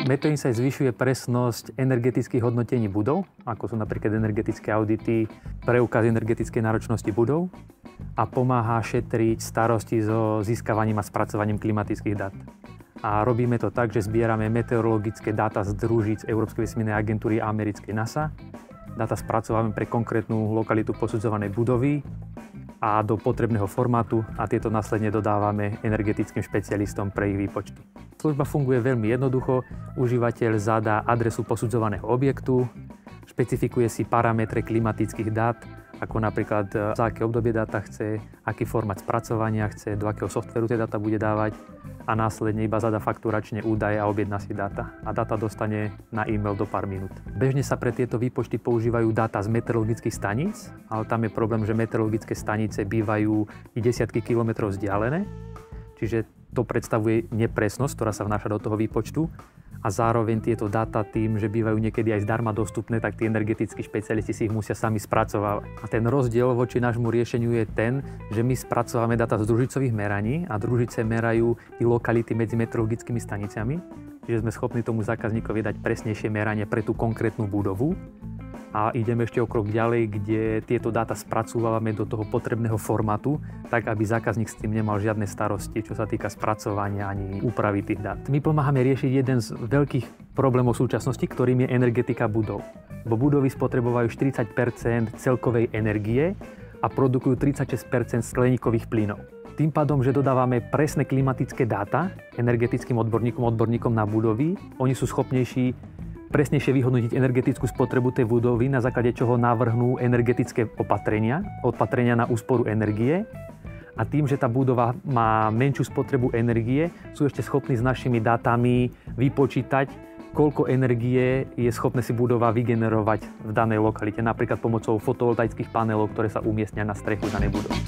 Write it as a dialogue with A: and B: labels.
A: Meto Insight zvyšuje presnosť energetických hodnotení budov, ako sú napríklad energetické audity, preukaz energetickej náročnosti budov a pomáha šetriť starosti so získavaním a spracovaním klimatických dát. A robíme to tak, že zbierame meteorologické dáta z družíc Európskej vesmírnej agentúry a americkej NASA. Dáta spracovávame pre konkrétnu lokalitu posudzovanej budovy a do potrebného formátu a tieto následne dodávame energetickým špecialistom pre ich výpočty. Služba funguje veľmi jednoducho. Užívateľ zadá adresu posudzovaného objektu, špecifikuje si parametre klimatických dát, ako napríklad za aké obdobie dáta chce, aký formát spracovania chce, do akého softvéru tie dáta bude dávať a následne iba zadá fakturačne údaje a objedná si dáta. A dáta dostane na e-mail do pár minút. Bežne sa pre tieto výpočty používajú dáta z meteorologických staníc, ale tam je problém, že meteorologické stanice bývajú i desiatky kilometrov vzdialené, čiže to predstavuje nepresnosť, ktorá sa vnáša do toho výpočtu a zároveň tieto dáta tým, že bývajú niekedy aj zdarma dostupné, tak tí energetickí špecialisti si ich musia sami spracovávať. A ten rozdiel voči nášmu riešeniu je ten, že my spracovávame dáta z družicových meraní a družice merajú i lokality medzi meteorologickými stanicami, čiže sme schopní tomu zákazníkovi dať presnejšie meranie pre tú konkrétnu budovu. A ideme ešte o krok ďalej, kde tieto dáta spracúvame do toho potrebného formátu, tak aby zákazník s tým nemal žiadne starosti, čo sa týka spracovania ani úpravy tých dát. My pomáhame riešiť jeden z veľkých problémov súčasnosti, ktorým je energetika budov. Bo budovy spotrebovajú 40% celkovej energie a produkujú 36% skleníkových plynov. Tým pádom, že dodávame presné klimatické dáta energetickým odborníkom na budovy, oni sú schopnejší presnejšie vyhodnotiť energetickú spotrebu tej budovy, na základe čoho navrhnú energetické opatrenia na úsporu energie. A tým, že tá budova má menšiu spotrebu energie, sú ešte schopní s našimi dátami vypočítať, koľko energie je schopné si budova vygenerovať v danej lokalite, napríklad pomocou fotovoltaických panelov, ktoré sa umiestnia na strechu danej budovy.